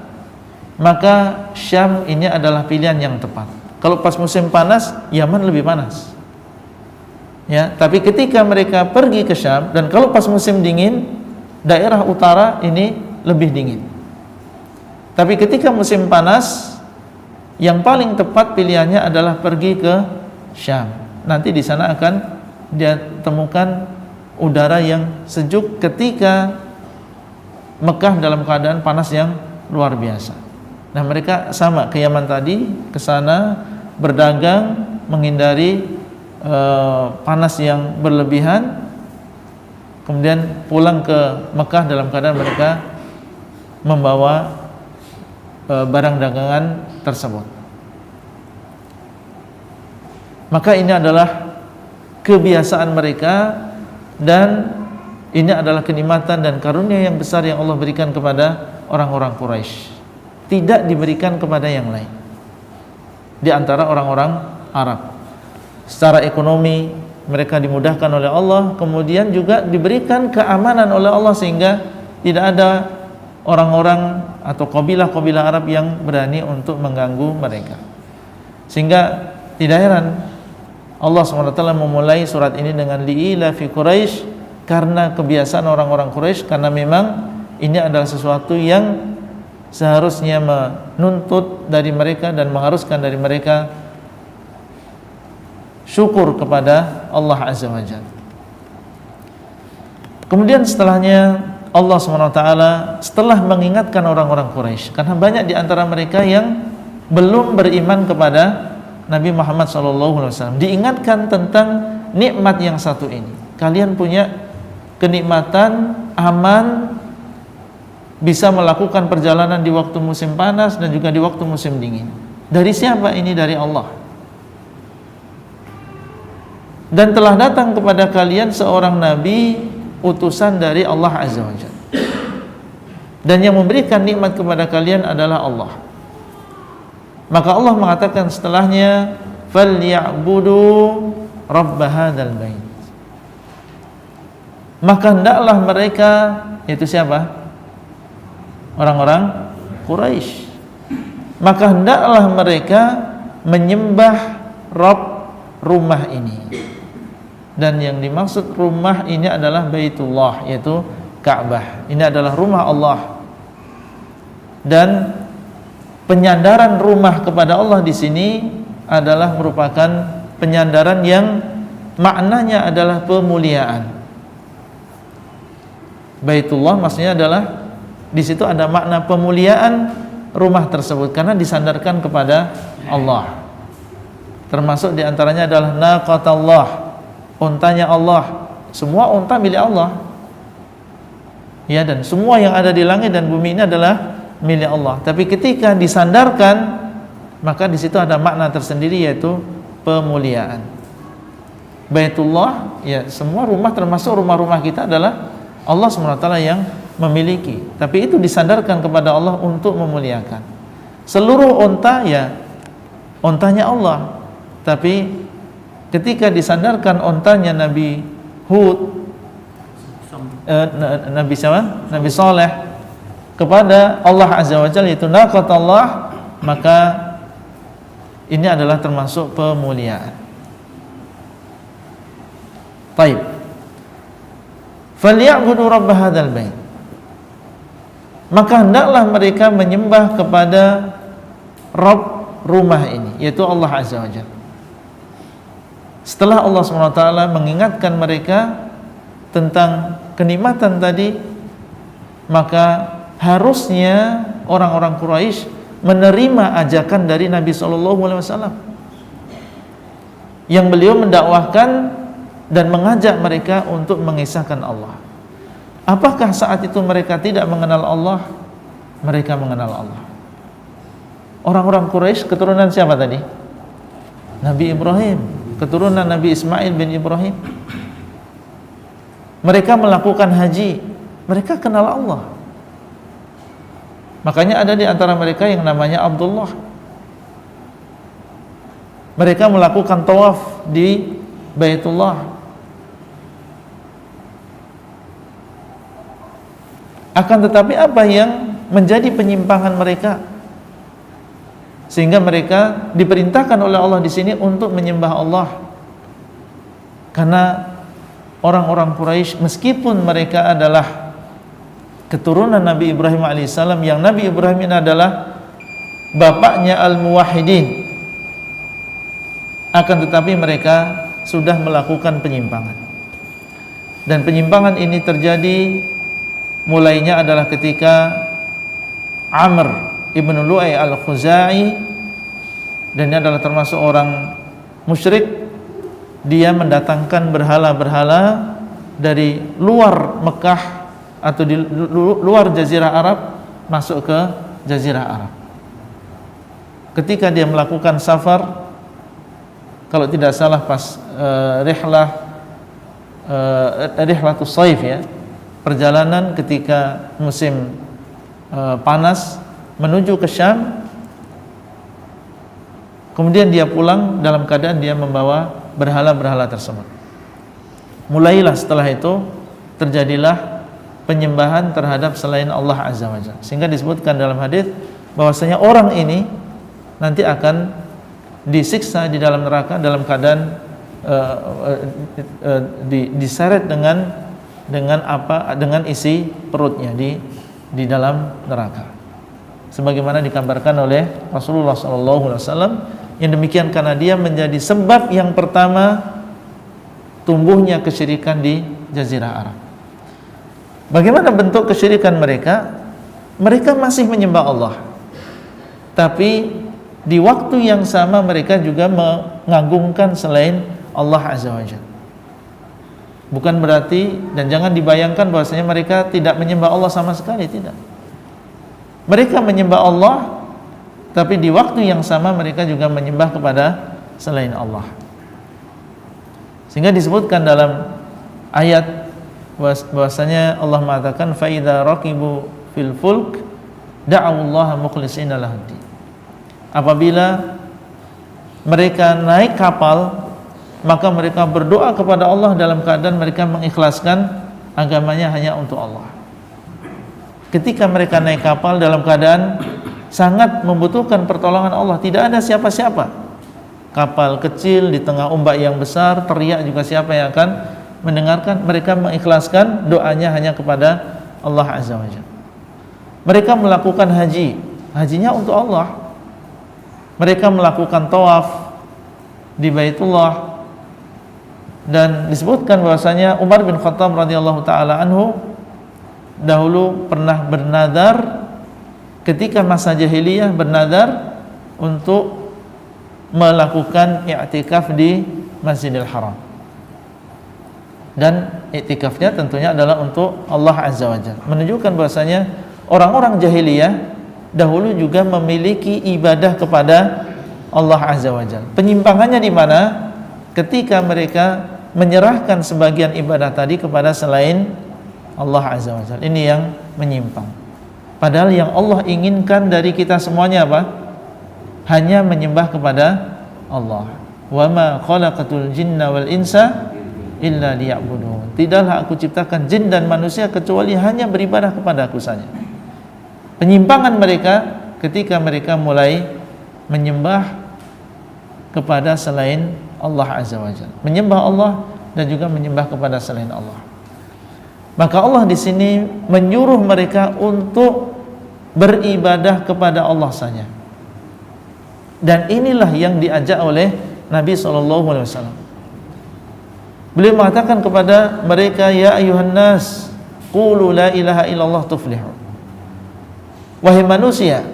maka Syam ini adalah pilihan yang tepat. Kalau pas musim panas, Yaman lebih panas. Ya, tapi ketika mereka pergi ke Syam, dan kalau pas musim dingin, daerah utara ini lebih dingin. Tapi ketika musim panas, yang paling tepat pilihannya adalah pergi ke Syam. Nanti di sana akan dia temukan udara yang sejuk ketika Mekah dalam keadaan panas yang luar biasa. Nah, mereka sama ke Yaman tadi, ke sana berdagang, menghindari panas yang berlebihan. Kemudian pulang ke Mekah dalam keadaan mereka membawa barang dagangan tersebut. Maka ini adalah kebiasaan mereka, dan ini adalah kenikmatan dan karunia yang besar yang Allah berikan kepada orang-orang Quraisy. Tidak diberikan kepada yang lain di antara orang-orang Arab. Secara ekonomi mereka dimudahkan oleh Allah, kemudian juga diberikan keamanan oleh Allah sehingga tidak ada orang-orang atau kabilah-kabilah Arab yang berani untuk mengganggu mereka. Sehingga tidak heran Allah SWT memulai surat ini dengan li'ila fi Quraisy, karena kebiasaan orang-orang Quraisy, karena memang ini adalah sesuatu yang seharusnya menuntut dari mereka dan mengharuskan dari mereka syukur kepada Allah Azza wa Jalla. Kemudian setelahnya Allah SWT setelah mengingatkan orang-orang Quraisy, karena banyak di antara mereka yang belum beriman kepada Nabi Muhammad SAW, diingatkan tentang nikmat yang satu ini. Kalian punya kenikmatan, aman, bisa melakukan perjalanan di waktu musim panas dan juga di waktu musim dingin. Dari siapa ini? Dari Allah. Dan telah datang kepada kalian seorang nabi, utusan dari Allah Azza wa Jalla. Dan yang memberikan nikmat kepada kalian adalah Allah. Maka Allah mengatakan setelahnya, "Falyabudu rabb hadzal bait." Maka hendaklah mereka, yaitu siapa? Orang-orang Quraisy. Maka hendaklah mereka menyembah Rabb rumah ini. Dan yang dimaksud rumah ini adalah Baitullah, yaitu Ka'bah. Ini adalah rumah Allah. Dan penyandaran rumah kepada Allah di sini adalah merupakan penyandaran yang maknanya adalah pemuliaan. Baitullah maksudnya adalah di situ ada makna pemuliaan rumah tersebut karena disandarkan kepada Allah. Termasuk diantaranya adalah naqatallah, untanya Allah. Semua unta milik Allah. Ya, dan semua yang ada di langit dan bumi ini adalah milik Allah. Tapi ketika disandarkan, maka di situ ada makna tersendiri, yaitu pemuliaan. Baitullah, ya semua rumah termasuk rumah-rumah kita adalah Allah SWT yang memiliki. Tapi itu disandarkan kepada Allah untuk memuliakan. Seluruh unta ya untanya Allah. Tapi ketika disandarkan untanya Nabi Hud, Nabi siapa? Nabi Saleh kepada Allah Azza wa Jalla, yaitu naqatallah, maka ini adalah termasuk pemuliaan. Baik. Falyabudu rabb hadzal bait. Maka hendaklah mereka menyembah kepada Rabb rumah ini, yaitu Allah Azza wa Jalla. Setelah Allah SWT mengingatkan mereka tentang kenikmatan tadi, maka harusnya orang-orang Quraisy menerima ajakan dari Nabi SAW yang beliau mendakwahkan dan mengajak mereka untuk mengisahkan Allah. Apakah saat itu mereka tidak mengenal Allah? Mereka mengenal Allah. Orang-orang Quraisy keturunan siapa tadi? Nabi Ibrahim, keturunan Nabi Ismail bin Ibrahim. Mereka melakukan haji, mereka kenal Allah. Makanya ada di antara mereka yang namanya Abdullah. Mereka melakukan tawaf di Baitullah. Akan tetapi apa yang menjadi penyimpangan mereka, sehingga mereka diperintahkan oleh Allah di sini untuk menyembah Allah? Karena orang-orang Quraisy, meskipun mereka adalah keturunan Nabi Ibrahim alaihissalam, yang Nabi Ibrahim ini adalah bapaknya al-muwahhidin, akan tetapi mereka sudah melakukan penyimpangan. Dan penyimpangan ini terjadi mulainya adalah ketika Amr ibn Lu'ay al-Khuzai, dan ini adalah termasuk orang musyrik. Dia mendatangkan berhala-berhala dari luar Mekah atau di luar Jazirah Arab masuk ke Jazirah Arab. Ketika dia melakukan safar, kalau tidak salah pas rihlatus saif, ya, perjalanan ketika musim panas menuju ke Syam. Kemudian dia pulang dalam keadaan dia membawa berhala-berhala tersebut. Mulailah setelah itu terjadilah penyembahan terhadap selain Allah Azza wa Jalla, sehingga disebutkan dalam hadis bahwasanya orang ini nanti akan disiksa di dalam neraka dalam keadaan diseret dengan isi perutnya di dalam neraka, sebagaimana digambarkan oleh Rasulullah SAW. Yang demikian karena dia menjadi sebab yang pertama tumbuhnya kesyirikan di Jazirah Arab. Bagaimana bentuk kesyirikan mereka? Mereka masih menyembah Allah, tapi di waktu yang sama mereka juga mengagungkan selain Allah Azza wa Jalla. Bukan berarti, dan jangan dibayangkan bahwasanya mereka tidak menyembah Allah sama sekali, tidak. Mereka menyembah Allah, tapi di waktu yang sama mereka juga menyembah kepada selain Allah. Sehingga disebutkan dalam ayat bahwasanya Allah mengatakan fa idza raqibu fil fulk da'allaha mukhlishina lahud-din. Apabila mereka naik kapal, maka mereka berdoa kepada Allah dalam keadaan mereka mengikhlaskan agamanya hanya untuk Allah. Ketika mereka naik kapal dalam keadaan sangat membutuhkan pertolongan Allah, tidak ada siapa-siapa, kapal kecil di tengah ombak yang besar, teriak juga siapa yang akan mendengarkan? Mereka mengikhlaskan doanya hanya kepada Allah Azza wa Jalla. Mereka melakukan haji, hajinya untuk Allah. Mereka melakukan tawaf di Baitullah, dan disebutkan bahwasanya Umar bin Khattab radhiyallahu taala anhu dahulu pernah bernadar ketika masa jahiliyah, bernadar untuk melakukan i'tikaf di Masjidil Haram. Dan i'tikafnya tentunya adalah untuk Allah Azza wa Jalla, menunjukkan bahwasanya orang-orang jahiliyah dahulu juga memiliki ibadah kepada Allah Azza wa Jalla. Penyimpangannya di mana? Ketika mereka menyerahkan sebagian ibadah tadi kepada selain Allah Azza wa Jalla. Ini yang menyimpang. Padahal yang Allah inginkan dari kita semuanya apa? Hanya menyembah kepada Allah. Wa ma khalaqatul jinna wal insa illa liya'budun. Tidaklah aku ciptakan jin dan manusia kecuali hanya beribadah kepada aku saja. Penyimpangan mereka ketika mereka mulai menyembah kepada selain Allah Azza wa Jalla, menyembah Allah dan juga menyembah kepada selain Allah. Maka Allah di sini menyuruh mereka untuk beribadah kepada Allah saja. Dan inilah yang diajak oleh Nabi SAW. Beliau mengatakan kepada mereka, ya ayuhan nas, qulu la ilaha illallah tuflihu. Wahai manusia,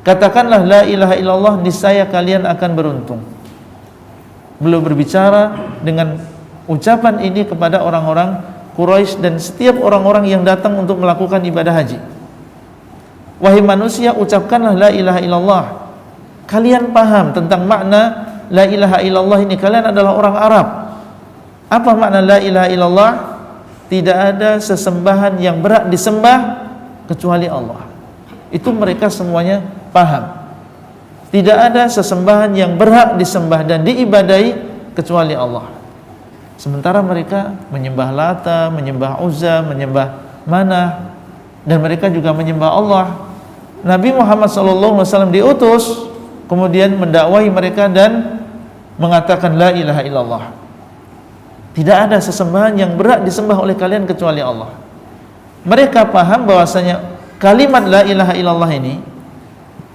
katakanlah la ilaha illallah, niscaya kalian akan beruntung. Beliau berbicara dengan ucapan ini kepada orang-orang Quraisy dan setiap orang-orang yang datang untuk melakukan ibadah haji. Wahai manusia, ucapkanlah la ilaha illallah. Kalian paham tentang makna la ilaha illallah ini, kalian adalah orang Arab. Apa makna la ilaha illallah? Tidak ada sesembahan yang berhak disembah kecuali Allah. Itu mereka semuanya paham. Tidak ada sesembahan yang berhak disembah dan diibadahi kecuali Allah. Sementara mereka menyembah Lata, menyembah Uzza, menyembah Manah, dan mereka juga menyembah Allah. Nabi Muhammad SAW diutus kemudian mendakwahi mereka dan mengatakan la ilaha illallah. Tidak ada sesembahan yang berhak disembah oleh kalian kecuali Allah. Mereka paham bahwasanya kalimat la ilaha illallah ini,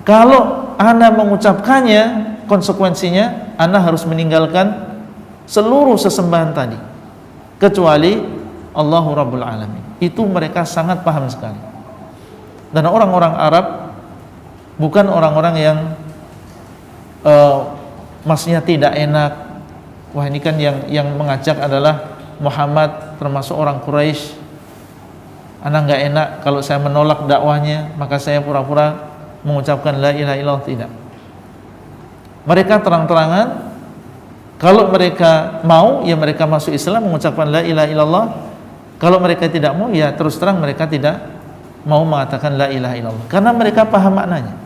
kalau ana mengucapkannya, konsekuensinya ana harus meninggalkan seluruh sesembahan tadi kecuali Allahu Rabbul Alamin. Itu mereka sangat paham sekali. Dan orang-orang Arab bukan orang-orang yang maksudnya tidak enak. Wah, ini kan yang mengajak adalah Muhammad, termasuk orang Quraisy. Ana nggak enak kalau saya menolak dakwahnya, maka saya pura-pura mengucapkan la ilaha illallah. Tidak. Mereka terang-terangan, kalau mereka mau, ya mereka masuk Islam mengucapkan la ilaha illallah. Kalau mereka tidak mau, ya terus terang mereka tidak mau mengatakan la ilaha illallah, karena mereka paham maknanya.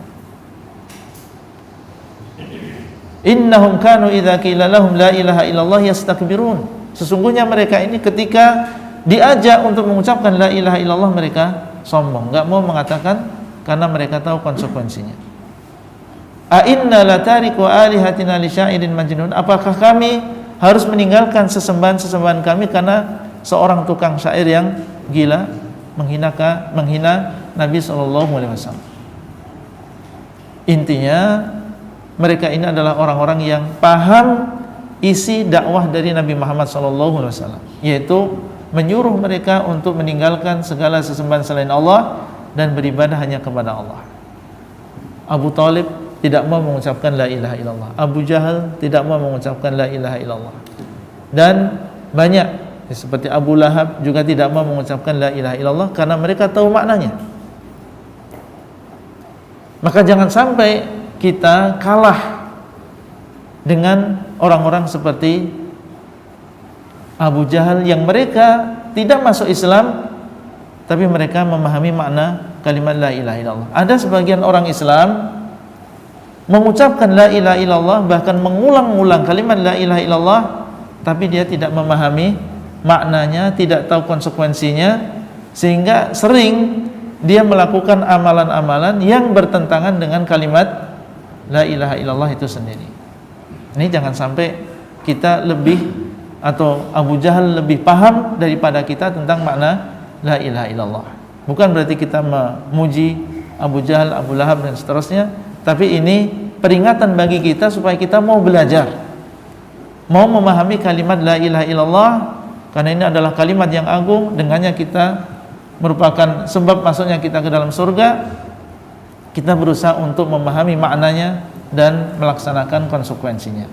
Innahum kanu idza qila lahum la ilaha illallah yastakbirun. Sesungguhnya mereka ini ketika diajak untuk mengucapkan la ilaha illallah, mereka sombong, enggak mau mengatakan karena mereka tahu konsekuensinya. A inna la tariku alihatina li syairin majnun. Apakah kami harus meninggalkan sesembahan-sesembahan kami karena seorang tukang syair yang gila, menghina Nabi SAW? Intinya mereka ini adalah orang-orang yang paham isi dakwah dari Nabi Muhammad SAW, yaitu menyuruh mereka untuk meninggalkan segala sesembahan selain Allah dan beribadah hanya kepada Allah. Abu Talib tidak mau mengucapkan la ilaha illallah. Abu Jahal tidak mau mengucapkan la ilaha illallah. Dan banyak seperti Abu Lahab juga tidak mau mengucapkan la ilaha illallah karena mereka tahu maknanya. Maka jangan sampai kita kalah dengan orang-orang seperti Abu Jahal yang mereka tidak masuk Islam tapi mereka memahami makna kalimat la ilaha illallah. Ada sebagian orang Islam mengucapkan la ilaha illallah, bahkan mengulang-ulang kalimat la ilaha illallah, tapi dia tidak memahami maknanya, tidak tahu konsekuensinya, sehingga sering dia melakukan amalan-amalan yang bertentangan dengan kalimat la ilaha illallah itu sendiri. Ini jangan sampai kita lebih, atau Abu Jahal lebih paham daripada kita tentang makna la ilaha illallah. Bukan berarti kita memuji Abu Jahal, Abu Lahab dan seterusnya, tapi ini peringatan bagi kita supaya kita mau belajar, mau memahami kalimat la ilaha illallah, karena ini adalah kalimat yang agung. Dengannya kita merupakan sebab masuknya kita ke dalam surga. Kita berusaha untuk memahami maknanya, dan melaksanakan konsekuensinya.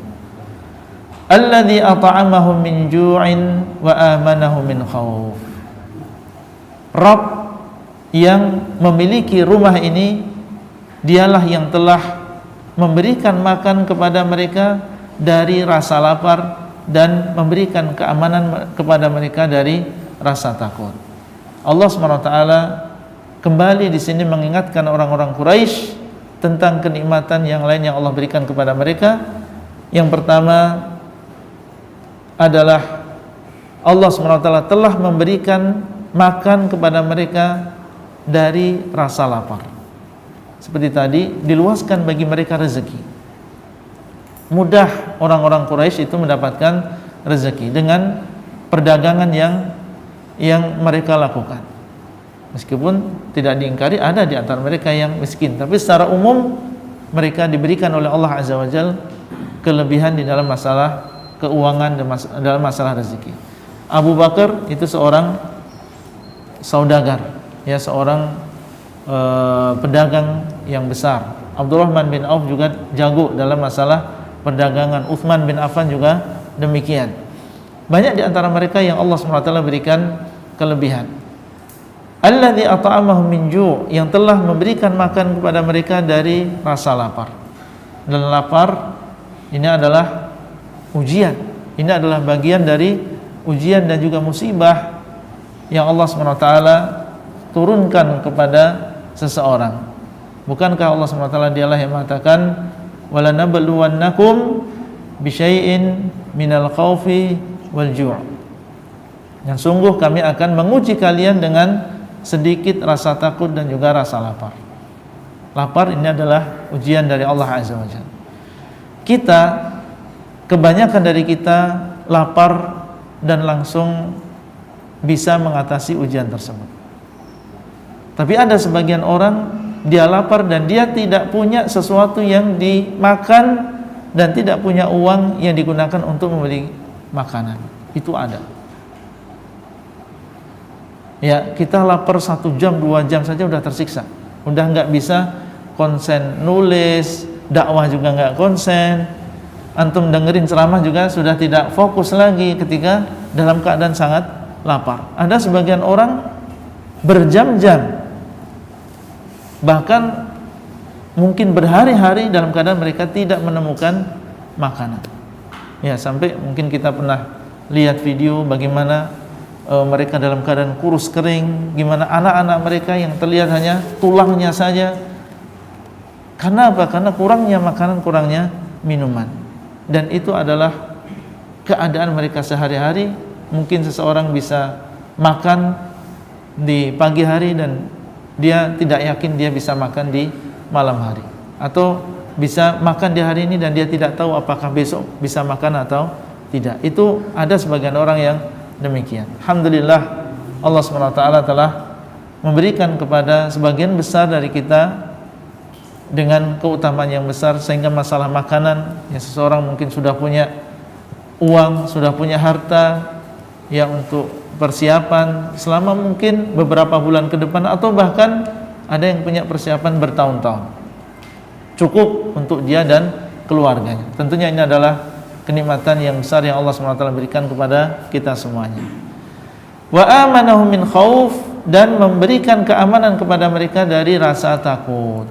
Alladzi at'amahum min ju'in wa amanahum min khauf. Rabb yang memiliki rumah ini, dialah yang telah memberikan makan kepada mereka dari rasa lapar dan memberikan keamanan kepada mereka dari rasa takut. Allah SWT kembali di sini mengingatkan orang-orang Quraisy tentang kenikmatan yang lain yang Allah berikan kepada mereka. Yang pertama adalah Allah SWT telah memberikan makan kepada mereka dari rasa lapar. Seperti tadi, diluaskan bagi mereka rezeki. Mudah orang-orang Quraisy itu mendapatkan rezeki dengan perdagangan yang mereka lakukan. Meskipun tidak diingkari ada di antara mereka yang miskin, tapi secara umum mereka diberikan oleh Allah Azza wa Jalla kelebihan di dalam masalah keuangan dan dalam masalah rezeki. Abu Bakar itu seorang saudagar, ya, seorang pedagang yang besar. Abdurrahman bin Auf juga jago dalam masalah perdagangan. Utsman bin Affan juga demikian. Banyak di antara mereka yang Allah SWT berikan kelebihan. Alladzi at'amahum min ju', yang telah memberikan makan kepada mereka dari rasa lapar. Dan lapar ini adalah ujian. Ini adalah bagian dari ujian dan juga musibah yang Allah SWT turunkan kepada seseorang. Bukankah Allah SWT dialah yang mengatakan walanabluwannakum bisyai'in minal khaufi wal ju', dan sungguh kami akan menguji kalian dengan sedikit rasa takut dan juga rasa lapar. Lapar ini adalah ujian dari Allah Azza wa Jalla. Kita, kebanyakan dari kita lapar dan langsung bisa mengatasi ujian tersebut. Tapi ada sebagian orang, dia lapar dan dia tidak punya sesuatu yang dimakan dan tidak punya uang yang digunakan untuk membeli makanan. Itu ada. Ya, kita lapar 1 jam, 2 jam saja udah tersiksa. Udah nggak bisa konsen nulis, dakwah juga nggak konsen. Antum dengerin ceramah juga sudah tidak fokus lagi ketika dalam keadaan sangat lapar. Ada sebagian orang berjam-jam, bahkan mungkin berhari-hari dalam keadaan mereka tidak menemukan makanan. Ya, sampai mungkin kita pernah lihat video bagaimana mereka dalam keadaan kurus kering, gimana anak-anak mereka yang terlihat hanya tulangnya saja. Karena apa? Karena kurangnya makanan, kurangnya minuman. Dan itu adalah keadaan mereka sehari-hari. Mungkin seseorang bisa makan di pagi hari dan dia tidak yakin dia bisa makan di malam hari, atau bisa makan di hari ini dan dia tidak tahu apakah besok bisa makan atau tidak. Itu ada sebagian orang yang demikian. Alhamdulillah, Allah SWT telah memberikan kepada sebagian besar dari kita dengan keutamaan yang besar, sehingga masalah makanan, ya, seseorang mungkin sudah punya uang, sudah punya harta yang untuk persiapan selama mungkin beberapa bulan ke depan, atau bahkan ada yang punya persiapan bertahun-tahun, cukup untuk dia dan keluarganya. Tentunya ini adalah kenikmatan yang besar yang Allah SWT berikan kepada kita semuanya. Wa amanahum min khauf, dan memberikan keamanan kepada mereka dari rasa takut.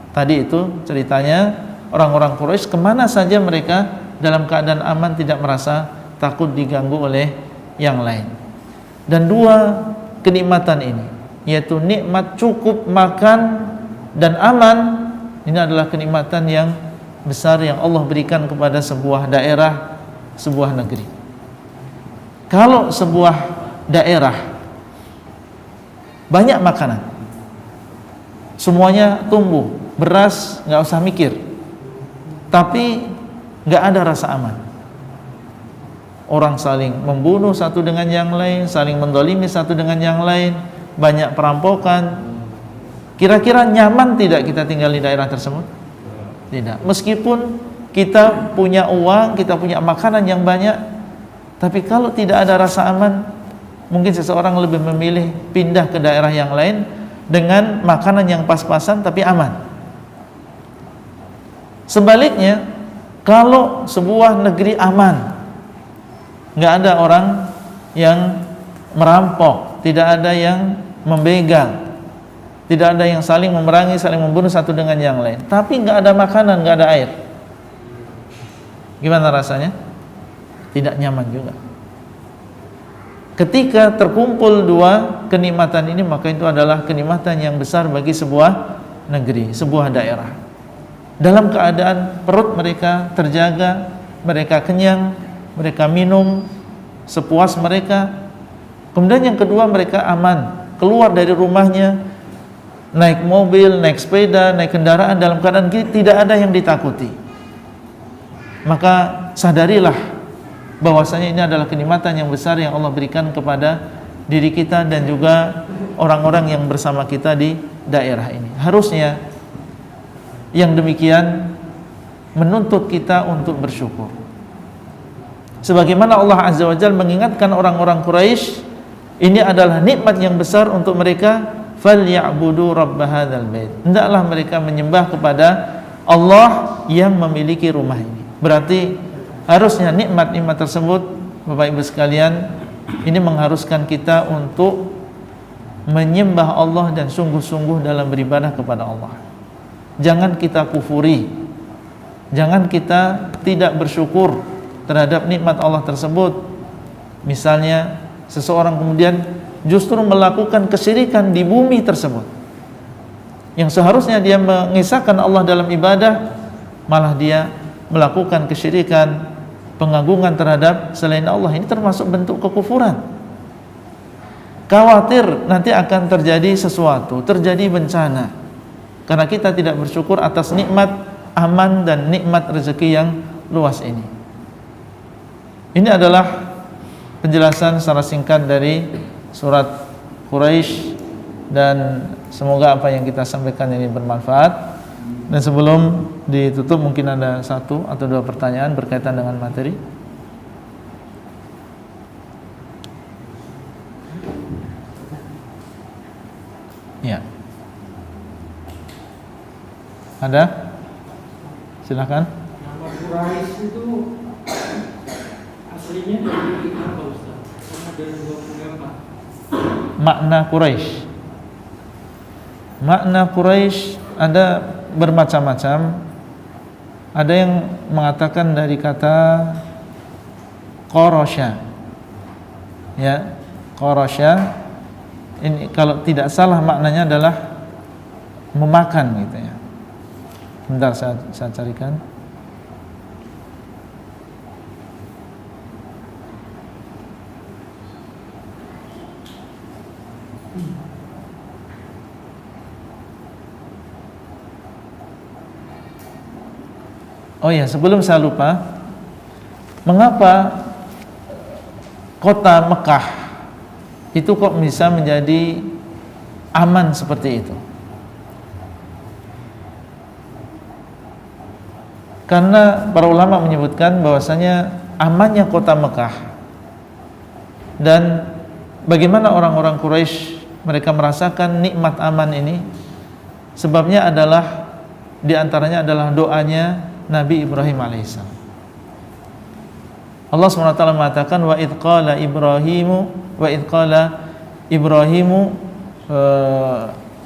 Tadi itu ceritanya orang-orang Quraisy, kemana saja mereka dalam keadaan aman, tidak merasa takut diganggu oleh yang lain. Dan 2 kenikmatan ini, yaitu nikmat cukup makan dan aman, ini adalah kenikmatan yang besar yang Allah berikan kepada sebuah daerah, sebuah negeri. Kalau sebuah daerah banyak makanan, semuanya tumbuh, beras nggak usah mikir, tapi nggak ada rasa aman. Orang saling membunuh satu dengan yang lain, saling mendolimi satu dengan yang lain, banyak perampokan. Kira-kira nyaman tidak kita tinggal di daerah tersebut? Tidak. Meskipun kita punya uang, kita punya makanan yang banyak, tapi kalau tidak ada rasa aman, mungkin seseorang lebih memilih pindah ke daerah yang lain dengan makanan yang pas-pasan tapi aman. Sebaliknya, kalau sebuah negeri aman, nggak ada orang yang merampok, tidak ada yang membegal, tidak ada yang saling memerangi, saling membunuh satu dengan yang lain, tapi nggak ada makanan, nggak ada air, gimana rasanya? Tidak nyaman juga. Ketika terkumpul dua kenikmatan ini, maka itu adalah kenikmatan yang besar bagi sebuah negeri, sebuah daerah. Dalam keadaan perut mereka terjaga, mereka kenyang, mereka minum sepuas mereka. Kemudian yang kedua, mereka aman, keluar dari rumahnya, naik mobil, naik sepeda, naik kendaraan dalam keadaan tidak ada yang ditakuti. Maka sadarilah bahwasanya ini adalah kenikmatan yang besar yang Allah berikan kepada diri kita dan juga orang-orang yang bersama kita di daerah ini. Harusnya yang demikian menuntut kita untuk bersyukur. Sebagaimana Allah Azza wa Jalla mengingatkan orang-orang Quraisy, ini adalah nikmat yang besar untuk mereka, falyabudu rabb hadzal bait. Hendaklah mereka menyembah kepada Allah yang memiliki rumah ini. Berarti harusnya nikmat-nikmat tersebut, Bapak Ibu sekalian, ini mengharuskan kita untuk menyembah Allah dan sungguh-sungguh dalam beribadah kepada Allah. Jangan kita kufuri, jangan kita tidak bersyukur terhadap nikmat Allah tersebut. Misalnya seseorang kemudian justru melakukan kesyirikan di bumi tersebut, yang seharusnya dia mengisahkan Allah dalam ibadah, malah dia melakukan kesyirikan, pengagungan terhadap selain Allah. Ini termasuk bentuk kekufuran. Khawatir nanti akan terjadi sesuatu, terjadi bencana, karena kita tidak bersyukur atas nikmat aman dan nikmat rezeki yang luas ini. Ini adalah penjelasan secara singkat dari surat Quraisy, dan semoga apa yang kita sampaikan ini bermanfaat. Dan sebelum ditutup, mungkin ada satu atau dua pertanyaan berkaitan dengan materi. Ya. Ada? Silakan. Nama Quraisy itu aslinya dari apa, Ustaz? Karena dari 24. Makna Quraisy. Makna Quraisy ada bermacam-macam. Ada yang mengatakan dari kata qarasya. Ya, qarasya ini kalau tidak salah maknanya adalah memakan gitu ya. Bentar saya carikan. Oh ya, sebelum saya lupa, mengapa kota Mekah itu kok bisa menjadi aman seperti itu? Karena para ulama menyebutkan bahwasanya amannya kota Mekah dan bagaimana orang-orang Quraisy mereka merasakan nikmat aman ini, sebabnya adalah diantaranya adalah doanya Nabi Ibrahim alaihissalam. Allah SWT mengatakan wa idh qala Ibrahimu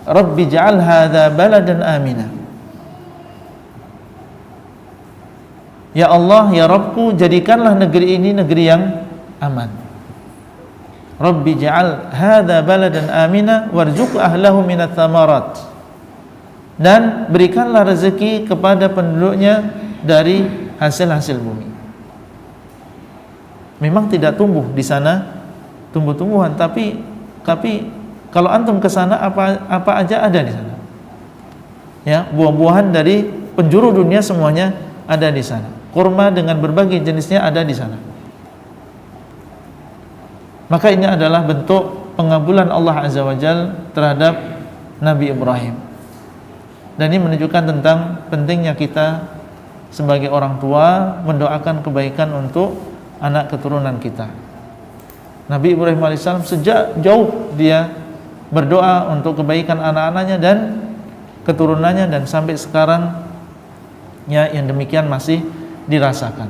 Rabbi ja'al hadza baladan amina. Ya Allah, ya Rabbku, jadikanlah negeri ini negeri yang aman. Rabbi ja'al hadza baladan amina warzuq ahlahu minats tsamarat. Dan berikanlah rezeki kepada penduduknya dari hasil-hasil bumi. Memang tidak tumbuh di sana tumbuh-tumbuhan, tapi kalau antum ke sana apa aja ada di sana. Ya, buah-buahan dari penjuru dunia semuanya ada di sana. Kurma dengan berbagai jenisnya ada di sana. Maka ini adalah bentuk pengabulan Allah Azza wa Jalla terhadap Nabi Ibrahim. Dan ini menunjukkan tentang pentingnya kita sebagai orang tua mendoakan kebaikan untuk anak keturunan kita. Nabi Ibrahim alaihissalam sejak jauh dia berdoa untuk kebaikan anak-anaknya dan keturunannya, dan sampai sekarang Ya, yang demikian masih dirasakan.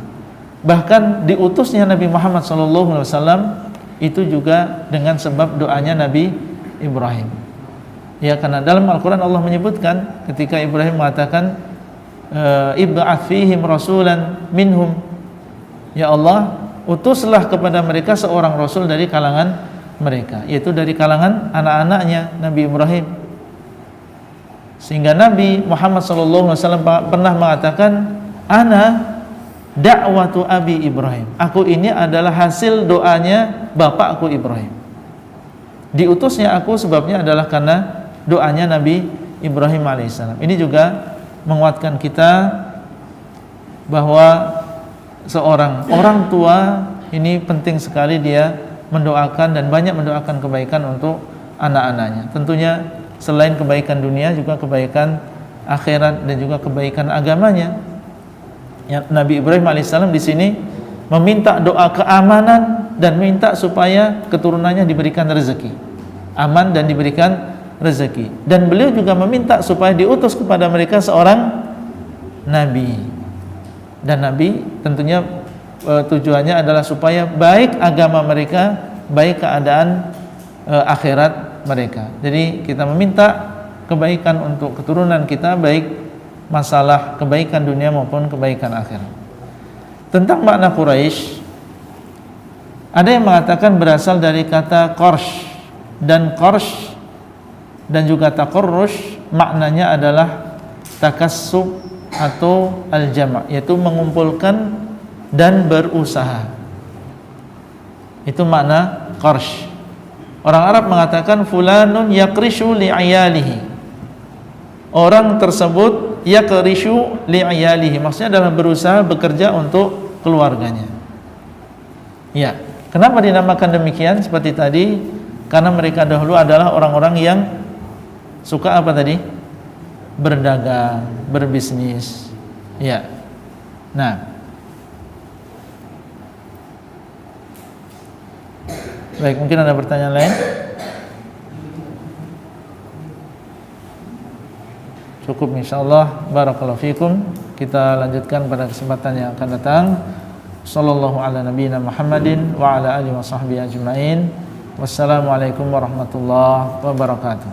Bahkan diutusnya Nabi Muhammad SAW itu juga dengan sebab doanya Nabi Ibrahim. Ya, karena dalam Al-Quran Allah menyebutkan ketika Ibrahim mengatakan ib'ats fihim rasulan minhum, ya Allah, utuslah kepada mereka seorang rasul dari kalangan mereka, yaitu dari kalangan anak-anaknya Nabi Ibrahim. Sehingga Nabi Muhammad SAW pernah mengatakan, ana da'watu abi Ibrahim, aku ini adalah hasil doanya bapakku Ibrahim. Diutusnya aku sebabnya adalah karena doanya Nabi Ibrahim alaihissalam. Ini juga menguatkan kita bahwa seorang orang tua ini penting sekali dia mendoakan dan banyak mendoakan kebaikan untuk anak-anaknya. Tentunya selain kebaikan dunia juga kebaikan akhirat dan juga kebaikan agamanya. Ya, Nabi Ibrahim alaihissalam di sini meminta doa keamanan dan minta supaya keturunannya diberikan rezeki, aman dan diberikan rezeki. Dan beliau juga meminta supaya diutus kepada mereka seorang nabi. Dan nabi tentunya tujuannya adalah supaya baik agama mereka, baik keadaan akhirat mereka. Jadi kita meminta kebaikan untuk keturunan kita, baik masalah kebaikan dunia maupun kebaikan akhirat. Tentang makna Quraisy, ada yang mengatakan berasal dari kata qarsh, dan qarsh dan juga taqarrush maknanya adalah takassub atau al-jama', yaitu mengumpulkan dan berusaha. Itu makna qarsh. Orang Arab mengatakan fulanun yaqrishu li'ayalihi, orang tersebut yaqrishu li'ayalihi, maksudnya adalah berusaha bekerja untuk keluarganya. Ya, kenapa dinamakan demikian seperti tadi? Karena mereka dahulu adalah orang-orang yang suka apa tadi? Berdagang, berbisnis. Ya. Nah, baik, mungkin ada pertanyaan lain? Cukup insyaallah. Barakallahu fikum. Kita lanjutkan pada kesempatan yang akan datang. Sallallahu ala nabiyina Muhammadin wa ala alihi wa sahbihi ajma'in. Wassalamualaikum warahmatullahi wabarakatuh.